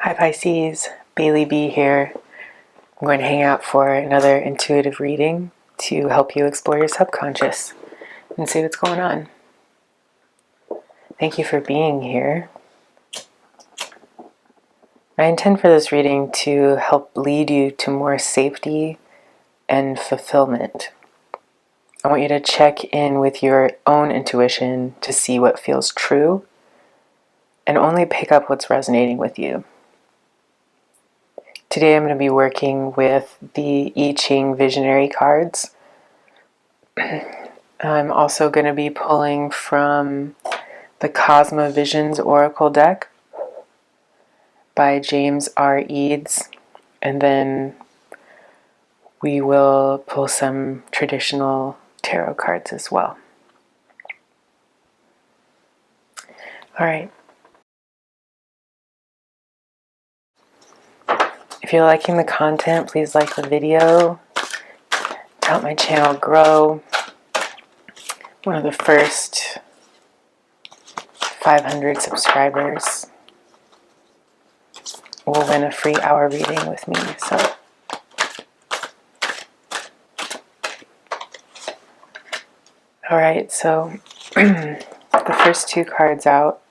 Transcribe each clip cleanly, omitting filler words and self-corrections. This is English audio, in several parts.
Hi Pisces, BaileeB here. I'm going to hang out for another intuitive reading to help you explore your subconscious and see what's going on. Thank you for being here. I intend for this reading to help lead you to more safety and fulfillment. I want you to check in with your own intuition to see what feels true and only pick up what's resonating with you. Today I'm going to be working with the Ching visionary cards. I'm also going to be pulling from the Cosma Visions Oracle deck by James R. Eads, and then we will pull some traditional tarot cards as well. All right. If you're liking the content, please like the video. Help my channel grow. One of the first 500 subscribers will win a free hour reading with me. So, all right. So the first two cards out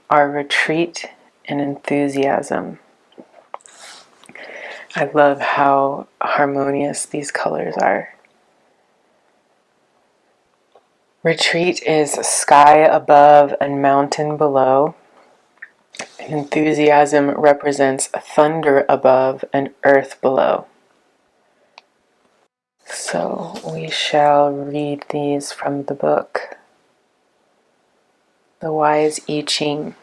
are Retreat and Enthusiasm. I love how harmonious these colors are. Retreat is sky above and mountain below. Enthusiasm represents thunder above and earth below. So we shall read these from the book, The Wise I Ching.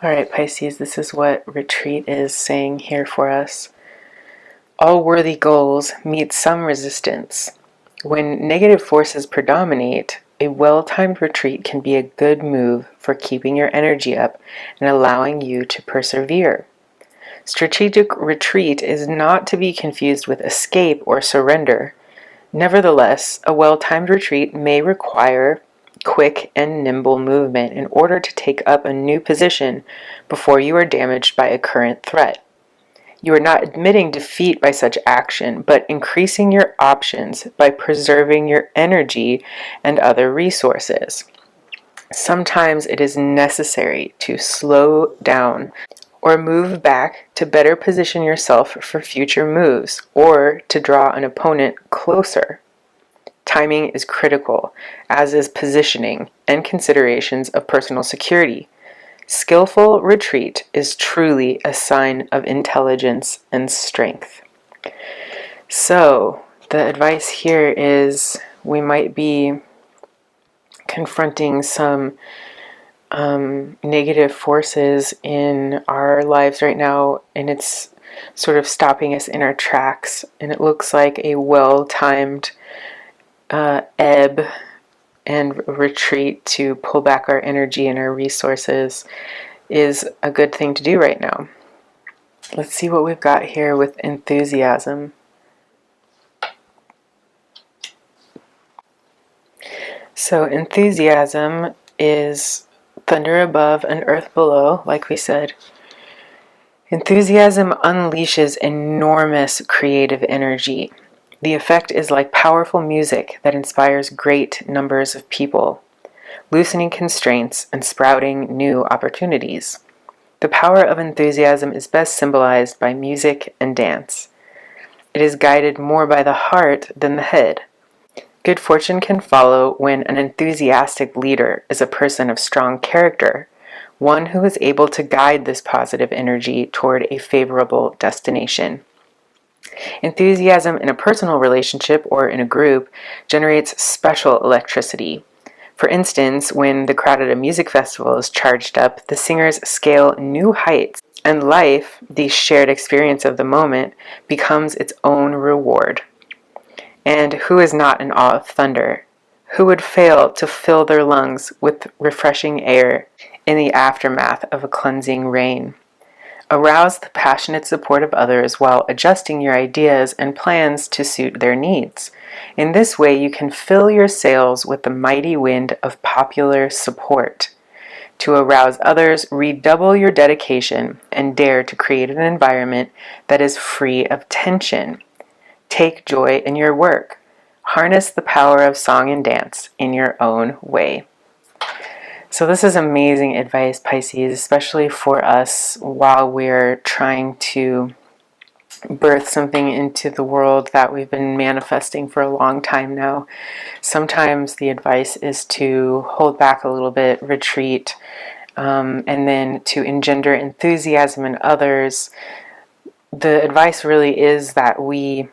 Alright, Pisces, this is what Retreat is saying here for us. All worthy goals meet some resistance. When negative forces predominate, a well-timed retreat can be a good move for keeping your energy up and allowing you to persevere. Strategic retreat is not to be confused with escape or surrender. Nevertheless, a well-timed retreat may require quick and nimble movement in order to take up a new position before you are damaged by a current threat. You are not admitting defeat by such action, but increasing your options by preserving your energy and other resources. Sometimes it is necessary to slow down or move back to better position yourself for future moves or to draw an opponent closer. Timing is critical, as is positioning and considerations of personal security. Skillful retreat is truly a sign of intelligence and strength. So, the advice here is we might be confronting some negative forces in our lives right now, and it's sort of stopping us in our tracks. And it looks like a well-timed ebb and retreat to pull back our energy and our resources is a good thing to do right now. Let's see what we've got here with Enthusiasm. So Enthusiasm is thunder above and earth below, like we said. Enthusiasm unleashes enormous creative energy. The effect is like powerful music that inspires great numbers of people, loosening constraints and sprouting new opportunities. The power of enthusiasm is best symbolized by music and dance. It is guided more by the heart than the head. Good fortune can follow when an enthusiastic leader is a person of strong character, one who is able to guide this positive energy toward a favorable destination. Enthusiasm in a personal relationship or in a group generates special electricity. For instance, when the crowd at a music festival is charged up, the singers scale new heights, and life, the shared experience of the moment, becomes its own reward. And who is not in awe of thunder? Who would fail to fill their lungs with refreshing air in the aftermath of a cleansing rain? Arouse the passionate support of others while adjusting your ideas and plans to suit their needs. In this way, you can fill your sails with the mighty wind of popular support. To arouse others, redouble your dedication and dare to create an environment that is free of tension. Take joy in your work. Harness the power of song and dance in your own way. So this is amazing advice, Pisces, especially for us while we're trying to birth something into the world that we've been manifesting for a long time now. Sometimes the advice is to hold back a little bit, retreat, and then to engender enthusiasm in others. The advice really is that we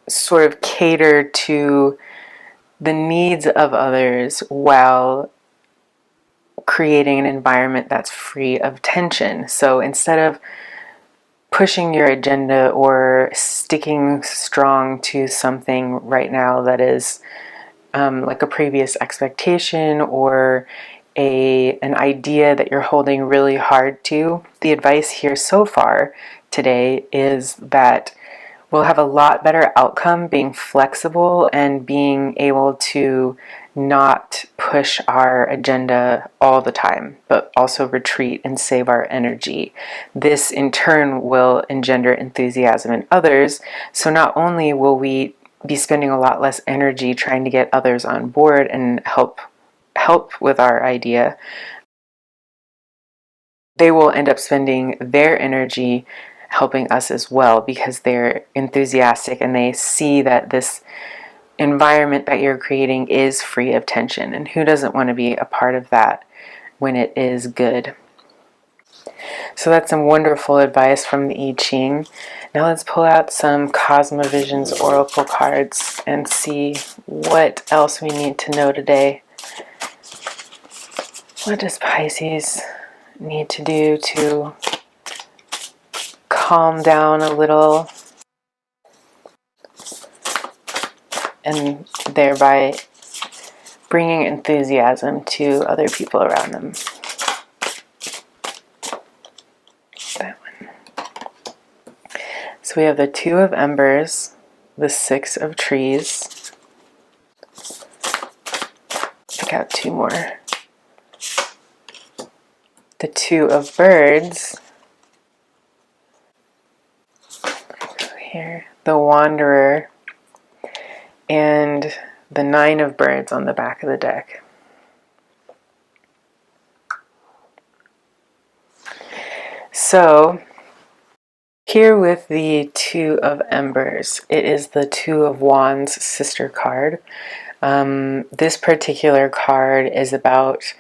sort of cater to the needs of others while creating an environment that's free of tension. So instead of pushing your agenda or sticking strong to something right now that is like a previous expectation or an idea that you're holding really hard to, the advice here so far today is that we'll have a lot better outcome being flexible and being able to not push our agenda all the time, but also retreat and save our energy. This in turn will engender enthusiasm in others. So not only will we be spending a lot less energy trying to get others on board and help with our idea, they will end up spending their energy helping us as well because they're enthusiastic and they see that this environment that you're creating is free of tension. And who doesn't want to be a part of that when it is good? So that's some wonderful advice from the I Ching. Now let's pull out some Cosma Visions Oracle cards and see what else we need to know today. What does Pisces need to do to calm down a little and thereby bringing enthusiasm to other people around them? That one. So we have the Two of Embers, the Six of Trees. Pick out two more. The Two of Birds. Here, the Wanderer, and the Nine of Birds on the back of the deck. So here with the Two of Embers, it is the Two of Wands sister card. This particular card is about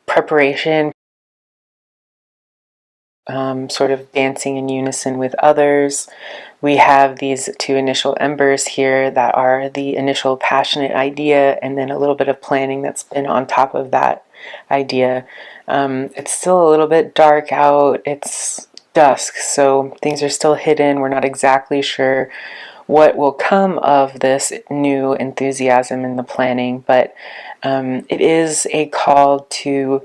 preparation, sort of dancing in unison with others. We have these two initial embers here that are the initial passionate idea and then a little bit of planning that's been on top of that idea. It's still a little bit dark out. It's dusk, so things are still hidden. We're not exactly sure what will come of this new enthusiasm in the planning, but it is a call to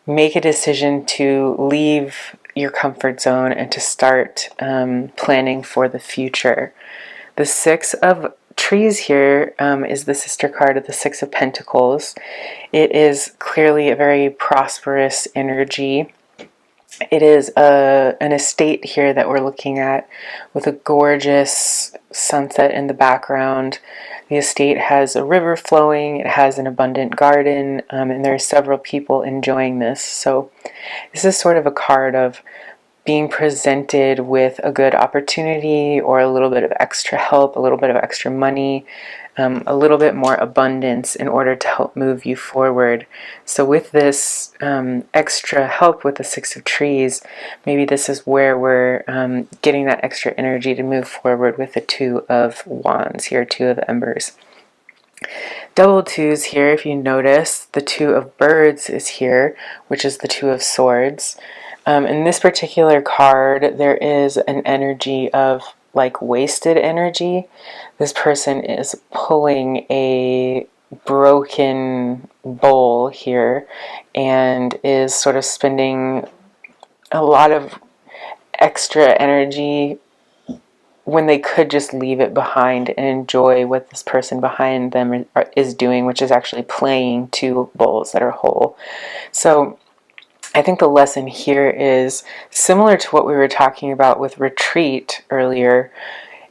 make a decision to leave your comfort zone and to start planning for the future. The Six of Trees here is the sister card of the Six of Pentacles. It is clearly a very prosperous energy. It is an estate here that we're looking at with a gorgeous sunset in the background. The estate has a river flowing, it has an abundant garden, and there are several people enjoying this. So this is sort of a card of being presented with a good opportunity or a little bit of extra help, a little bit of extra money, a little bit more abundance in order to help move you forward. So with this extra help with the Six of Trees, maybe this is where we're getting that extra energy to move forward with the Two of Wands here, Two of Embers. Double twos here, if you notice, the Two of Birds is here, which is the Two of Swords. In this particular card, there is an energy of like wasted energy. This person is pulling a broken bowl here and is sort of spending a lot of extra energy when they could just leave it behind and enjoy what this person behind them is doing, which is actually playing two bowls that are whole. So I think the lesson here is similar to what we were talking about with retreat earlier.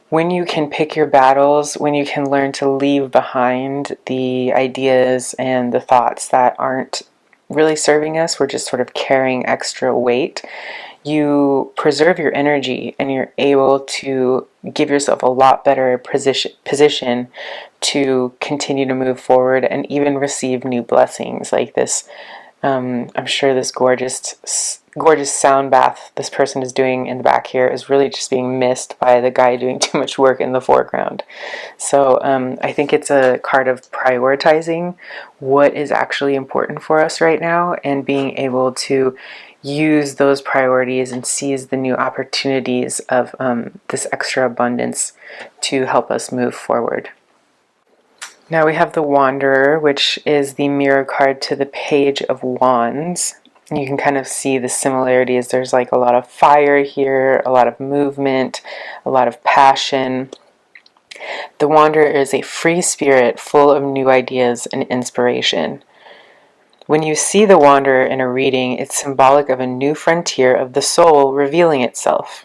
When you can pick your battles, when you can learn to leave behind the ideas and the thoughts that aren't really serving us, we're just sort of carrying extra weight, you preserve your energy and you're able to give yourself a lot better position to continue to move forward and even receive new blessings like this. I'm sure this gorgeous sound bath this person is doing in the back here is really just being missed by the guy doing too much work in the foreground. So I think it's a card of prioritizing what is actually important for us right now and being able to use those priorities and seize the new opportunities of this extra abundance to help us move forward. Now we have the Wanderer, which is the mirror card to the Page of Wands. You can kind of see the similarities. There's like a lot of fire here, a lot of movement, a lot of passion. The Wanderer is a free spirit full of new ideas and inspiration. When you see the Wanderer in a reading, it's symbolic of a new frontier of the soul revealing itself.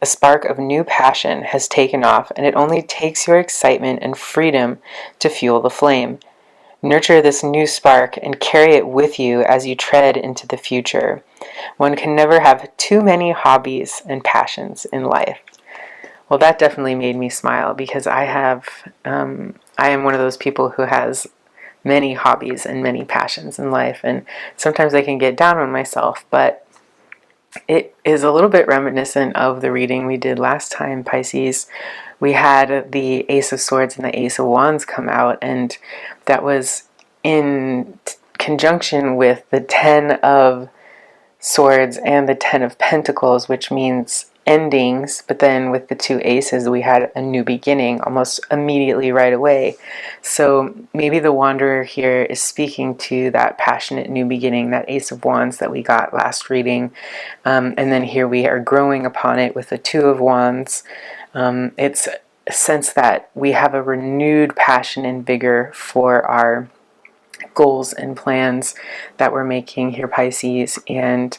A spark of new passion has taken off, and it only takes your excitement and freedom to fuel the flame. Nurture this new spark and carry it with you as you tread into the future. One can never have too many hobbies and passions in life. Well, that definitely made me smile because I am one of those people who has many hobbies and many passions in life, and sometimes I can get down on myself, but it is a little bit reminiscent of the reading we did last time, Pisces. We had the Ace of Swords and the Ace of Wands come out, and that was in conjunction with the 10 of Swords and the 10 of Pentacles, which means endings, but then with the two aces we had a new beginning almost immediately right away. So maybe the Wanderer here is speaking to that passionate new beginning, that Ace of Wands that we got last reading, and then here we are growing upon it with the Two of Wands. It's a sense that we have a renewed passion and vigor for our goals and plans that we're making here, Pisces, and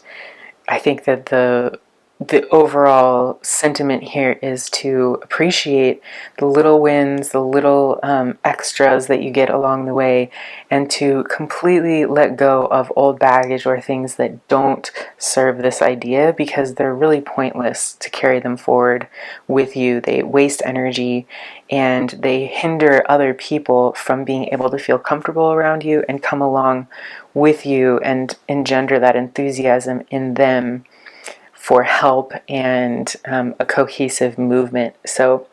I think that the overall sentiment here is to appreciate the little wins, the little extras that you get along the way, and to completely let go of old baggage or things that don't serve this idea, because they're really pointless to carry them forward with you. They waste energy and they hinder other people from being able to feel comfortable around you and come along with you and engender that enthusiasm in them for help and a cohesive movement. So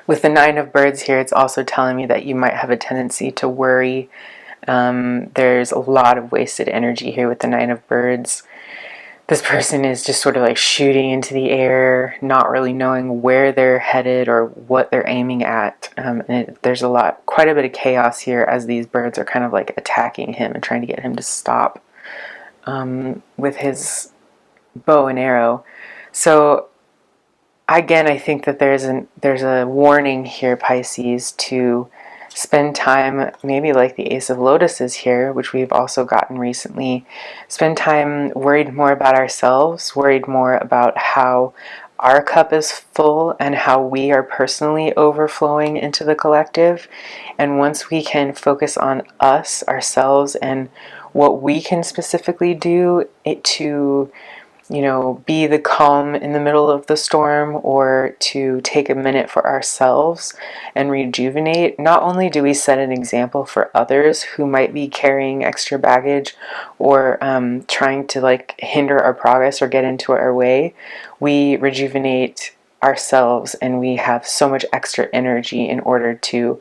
with the Nine of Birds here, it's also telling me that you might have a tendency to worry. There's a lot of wasted energy here with the Nine of Birds. This person is just sort of like shooting into the air, not really knowing where they're headed or what they're aiming at. There's quite a bit of chaos here as these birds are kind of like attacking him and trying to get him to stop with his bow and arrow. So again, I think that there's a warning here, Pisces, to spend time, maybe like the Ace of Lotuses here, which we've also gotten recently, spend time worried more about ourselves, worried more about how our cup is full and how we are personally overflowing into the collective. And once we can focus on us, ourselves, and what we can specifically do to be the calm in the middle of the storm, or to take a minute for ourselves and rejuvenate, not only do we set an example for others who might be carrying extra baggage or trying to hinder our progress or get into our way, we rejuvenate ourselves and we have so much extra energy in order to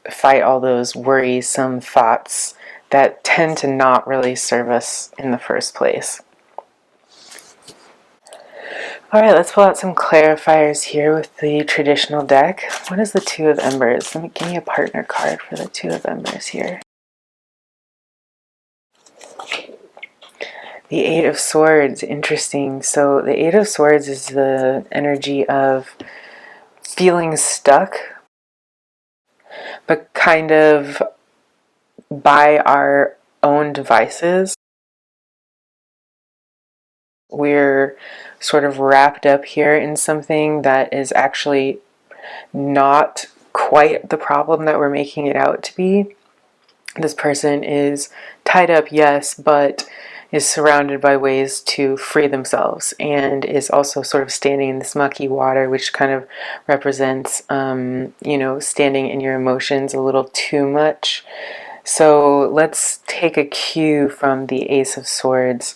fight all those worrisome thoughts that tend to not really serve us in the first place. Alright, let's pull out some clarifiers here with the traditional deck. What is the Two of Embers? Give me a partner card for the Two of Embers here. The Eight of Swords, interesting. So the Eight of Swords is the energy of feeling stuck, but kind of by our own devices. We're sort of wrapped up here in something that is actually not quite the problem that we're making it out to be. This person is tied up, yes, but is surrounded by ways to free themselves, and is also sort of standing in this mucky water, which kind of represents, standing in your emotions a little too much. So let's take a cue from the Ace of Swords.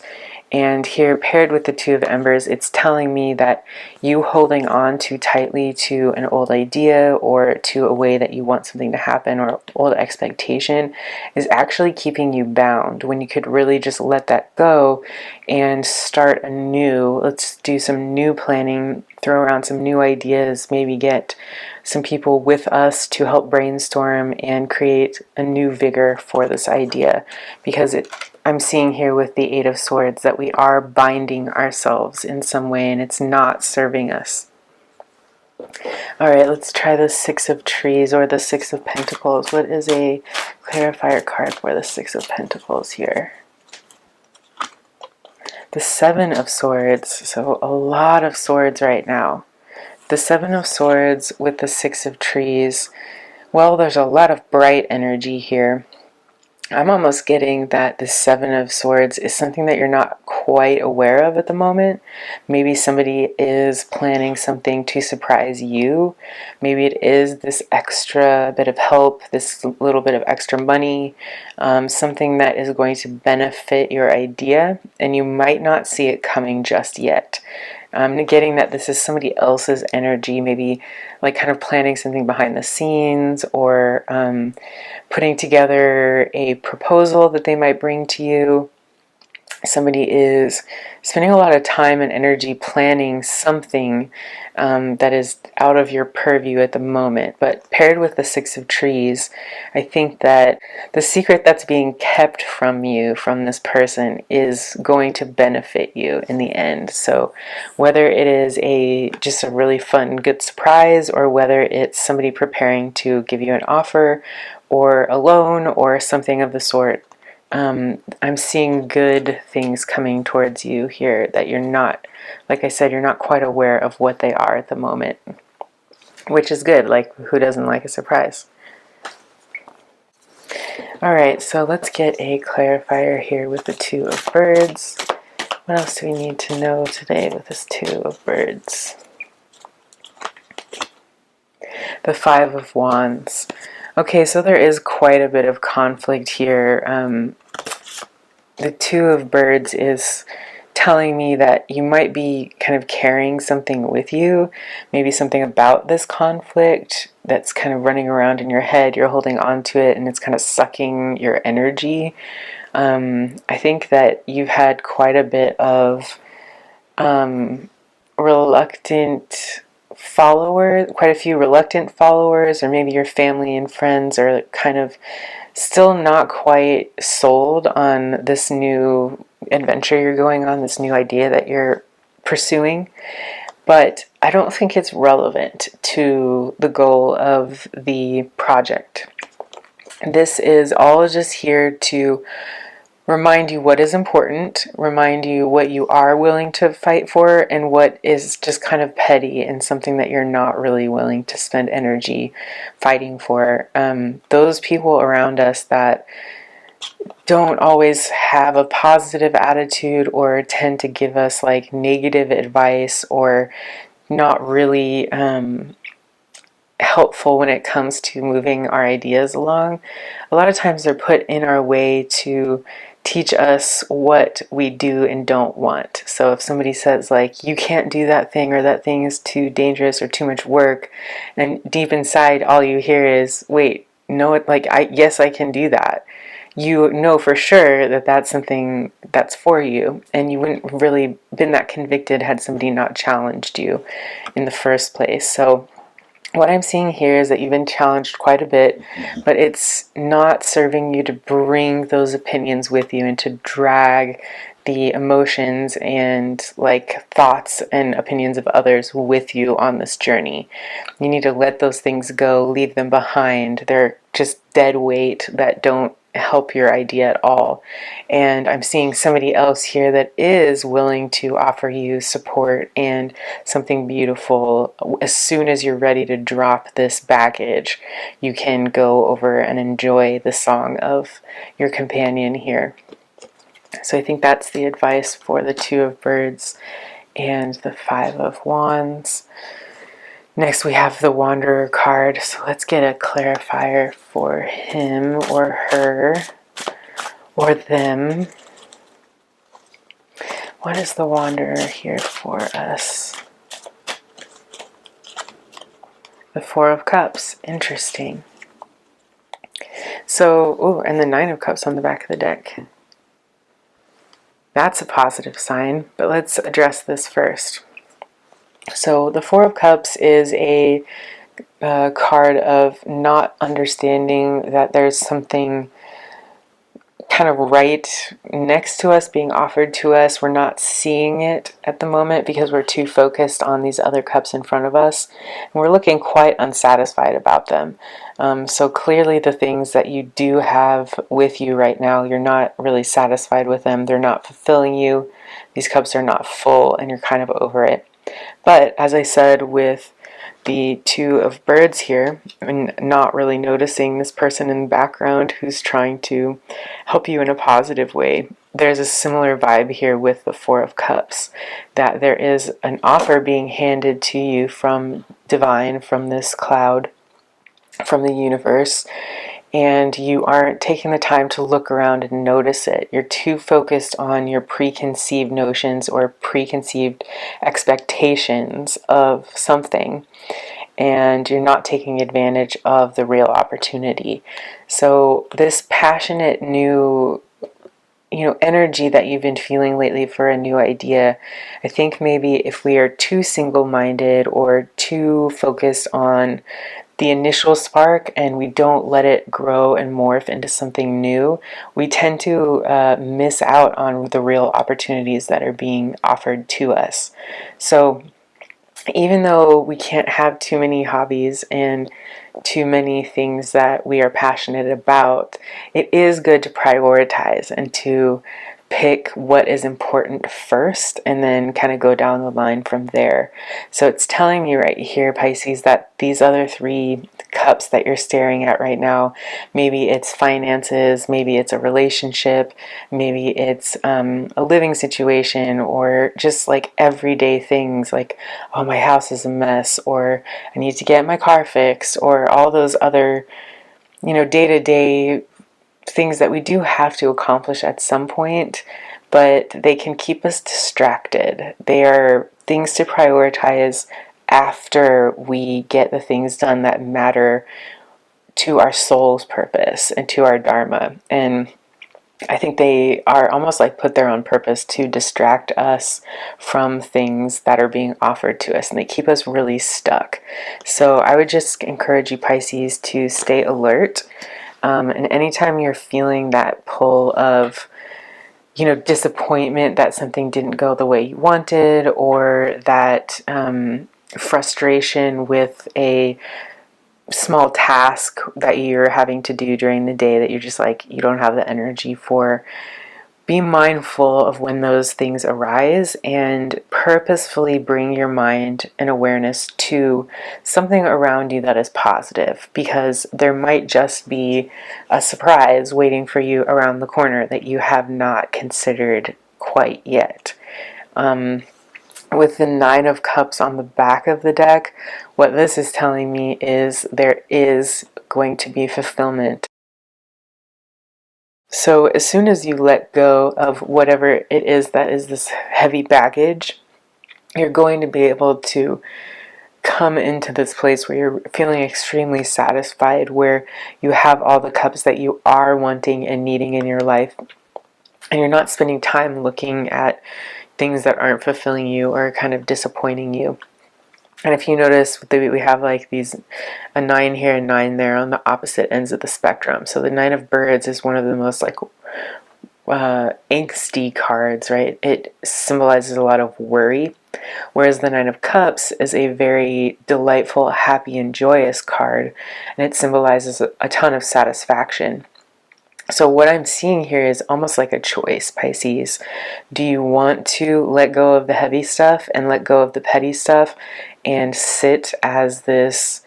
And here, paired with the Two of Embers, it's telling me that you holding on too tightly to an old idea or to a way that you want something to happen or old expectation is actually keeping you bound, when you could really just let that go and start anew. Let's do some new planning, throw around some new ideas, maybe get some people with us to help brainstorm and create a new vigor for this idea, because I'm seeing here with the Eight of Swords that we are binding ourselves in some way and it's not serving us. All right, let's try the Six of Trees or the Six of Pentacles. What is a clarifier card for the Six of Pentacles here? The Seven of Swords, so a lot of swords right now. The Seven of Swords with the Six of Trees, well, there's a lot of bright energy here. I'm almost getting that the Seven of Swords is something that you're not quite aware of at the moment. Maybe somebody is planning something to surprise you. Maybe it is this extra bit of help, this little bit of extra money, something that is going to benefit your idea, and you might not see it coming just yet. I'm getting that this is somebody else's energy, maybe like kind of planning something behind the scenes, or putting together a proposal that they might bring to you. Somebody is spending a lot of time and energy planning something that is out of your purview at the moment. But paired with the Six of Trees, I think that the secret that's being kept from you, from this person, is going to benefit you in the end. So whether it is just a really fun, good surprise, or whether it's somebody preparing to give you an offer or a loan or something of the sort, I'm seeing good things coming towards you here that you're not, like I said, you're not quite aware of what they are at the moment, which is good. Like, who doesn't like a surprise? All right, so let's get a clarifier here with the Two of Birds. What else do we need to know today with this Two of Birds? The Five of Wands. Okay, so there is quite a bit of conflict here. The Two of Birds is telling me that you might be kind of carrying something with you, maybe something about this conflict that's kind of running around in your head. You're holding on to it and it's kind of sucking your energy. I think that you've had quite a bit of reluctant followers, quite a few reluctant followers, or maybe your family and friends are kind of still not quite sold on this new adventure you're going on, this new idea that you're pursuing. But I don't think it's relevant to the goal of the project. This is all just here to remind you what is important, remind you what you are willing to fight for, and what is just kind of petty and something that you're not really willing to spend energy fighting for. Those people around us that don't always have a positive attitude or tend to give us like negative advice, or not really helpful when it comes to moving our ideas along. A lot of times they're put in our way to teach us what we do and don't want. So if somebody says like, you can't do that thing, or that thing is too dangerous or too much work, and deep inside all you hear is, wait, no, yes, I can do that. You know for sure that that's something that's for you, and you wouldn't really been that convicted had somebody not challenged you in the first place. So what I'm seeing here is that you've been challenged quite a bit, but it's not serving you to bring those opinions with you and to drag the emotions and like thoughts and opinions of others with you on this journey. You need to let those things go, leave them behind. They're just dead weight that don't help your idea at all. And I'm seeing somebody else here that is willing to offer you support and something beautiful. As soon as you're ready to drop this baggage, you can go over and enjoy the song of your companion here. So I think that's the advice for the Two of Birds and the Five of Wands. Next we have the Wanderer card. So let's get a clarifier for him or her or them. What is the Wanderer here for us? The Four of Cups. Interesting. So, and the Nine of Cups on the back of the deck. That's a positive sign, but let's address this first. So the Four of Cups is a card of not understanding that there's something kind of right next to us being offered to us. We're not seeing it at the moment because we're too focused on these other cups in front of us, and we're looking quite unsatisfied about them. So clearly the things that you do have with you right now, you're not really satisfied with them. They're not fulfilling you. These cups are not full and you're kind of over it. But as I said with the Two of Birds here, and not really noticing this person in the background who's trying to help you in a positive way, there's a similar vibe here with the Four of Cups, that there is an offer being handed to you from divine, from this cloud, from the universe, and you aren't taking the time to look around and notice it. You're too focused on your preconceived notions or preconceived expectations of something, and you're not taking advantage of the real opportunity. So this passionate new energy that you've been feeling lately for a new idea, I think maybe if we are too single-minded or too focused on the initial spark and we don't let it grow and morph into something new, we tend to miss out on the real opportunities that are being offered to us. So even though we can't have too many hobbies and too many things that we are passionate about, it is good to prioritize and to pick what is important first and then kind of go down the line from there. So it's telling me right here, Pisces, that these other three cups that you're staring at right now, maybe it's finances, maybe it's a relationship, maybe it's a living situation, or just like everyday things like, oh, my house is a mess, or I need to get my car fixed, or all those other day-to-day things that we do have to accomplish at some point, but they can keep us distracted. They are things to prioritize after we get the things done that matter to our soul's purpose and to our dharma. And I think they are almost like put there on purpose to distract us from things that are being offered to us, and they keep us really stuck. So I would just encourage you, Pisces, to stay alert. And anytime you're feeling that pull of, disappointment that something didn't go the way you wanted, or that frustration with a small task that you're having to do during the day that you're just like, you don't have the energy for, be mindful of when those things arise and purposefully bring your mind and awareness to something around you that is positive, because there might just be a surprise waiting for you around the corner that you have not considered quite yet. With the Nine of Cups on the back of the deck, what this is telling me is there is going to be fulfillment. So as soon as you let go of whatever it is that is this heavy baggage, you're going to be able to come into this place where you're feeling extremely satisfied, where you have all the cups that you are wanting and needing in your life, and you're not spending time looking at things that aren't fulfilling you or kind of disappointing you. And if you notice, we have like a 9 here and 9 there on the opposite ends of the spectrum. So the Nine of Birds is one of the most like angsty cards, right? It symbolizes a lot of worry, whereas the Nine of Cups is a very delightful, happy, and joyous card, and it symbolizes a ton of satisfaction. So what I'm seeing here is almost like a choice, Pisces. Do you want to let go of the heavy stuff and let go of the petty stuff and sit as this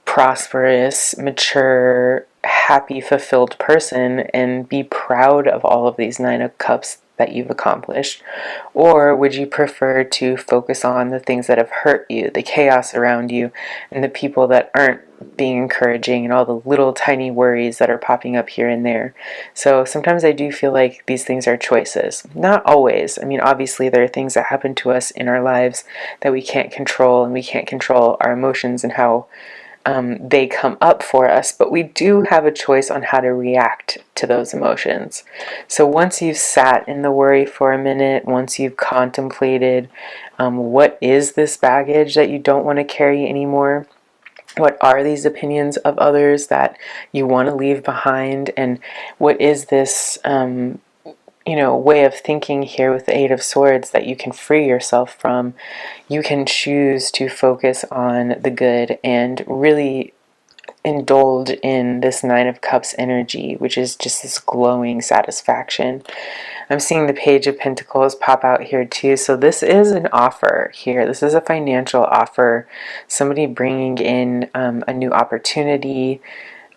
prosperous, mature, happy, fulfilled person and be proud of all of these Nine of Cups that you've accomplished? Or would you prefer to focus on the things that have hurt you, the chaos around you, and the people that aren't being encouraging, and all the little tiny worries that are popping up here and there? So sometimes I do feel like these things are choices. Not always. I mean, obviously there are things that happen to us in our lives that we can't control, and we can't control our emotions and how they come up for us, but we do have a choice on how to react to those emotions. So once you've sat in the worry for a minute, once you've contemplated what is this baggage that you don't want to carry anymore, what are these opinions of others that you want to leave behind, and what is this way of thinking here with the Eight of Swords that you can free yourself from, you can choose to focus on the good and really indulge in this Nine of Cups energy, which is just this glowing satisfaction. I'm seeing the Page of Pentacles pop out here too. So this is an offer here. This is a financial offer. Somebody bringing in a new opportunity.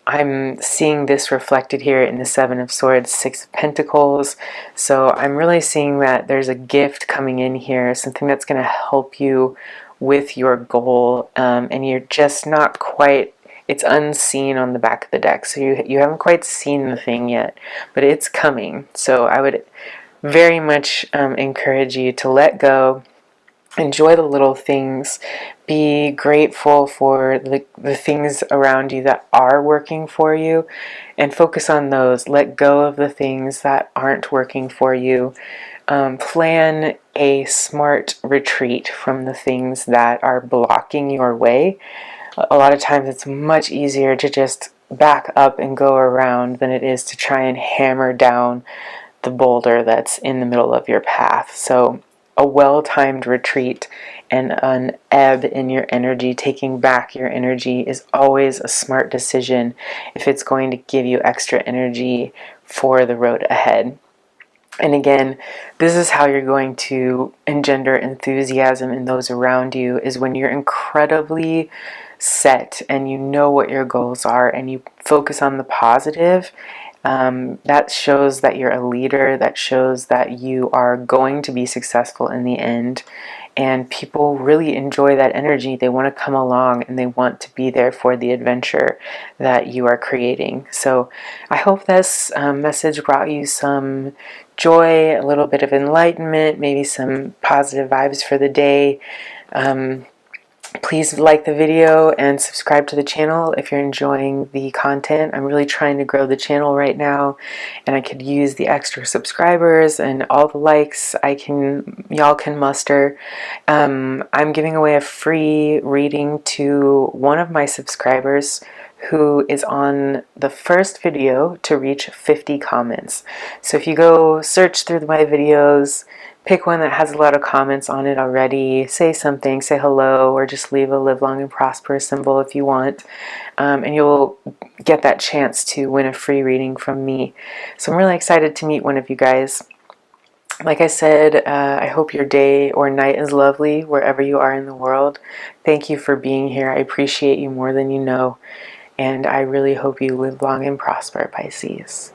I'm seeing this reflected here in the Seven of Swords, Six of Pentacles. So I'm really seeing that there's a gift coming in here, something that's going to help you with your goal, and you're just not quite, it's unseen on the back of the deck. So you haven't quite seen the thing yet, but it's coming. So I would very much encourage you to let go. Enjoy the little things. Be grateful for the things around you that are working for you, and focus on those. Let go of the things that aren't working for you. Plan a smart retreat from the things that are blocking your way. A lot of times it's much easier to just back up and go around than it is to try and hammer down the boulder that's in the middle of your path. So a well-timed retreat and an ebb in your energy, taking back your energy, is always a smart decision if it's going to give you extra energy for the road ahead. And again, this is how you're going to engender enthusiasm in those around you, is when you're incredibly set and you know what your goals are and you focus on the positive. That shows that you're a leader, that shows that you are going to be successful in the end, and people really enjoy that energy. They want to come along and they want to be there for the adventure that you are creating. So I hope this message brought you some joy, a little bit of enlightenment, maybe some positive vibes for the day. Please like the video and subscribe to the channel if you're enjoying the content. I'm really trying to grow the channel right now, and I could use the extra subscribers and all the likes y'all can muster. I'm giving away a free reading to one of my subscribers who is on the first video to reach 50 comments. So if you go search through my videos, pick one that has a lot of comments on it already, say something, say hello, or just leave a live long and prosperous symbol if you want, and you'll get that chance to win a free reading from me. So I'm really excited to meet one of you guys. Like I said, I hope your day or night is lovely wherever you are in the world. Thank you for being here. I appreciate you more than you know, and I really hope you live long and prosper, Pisces.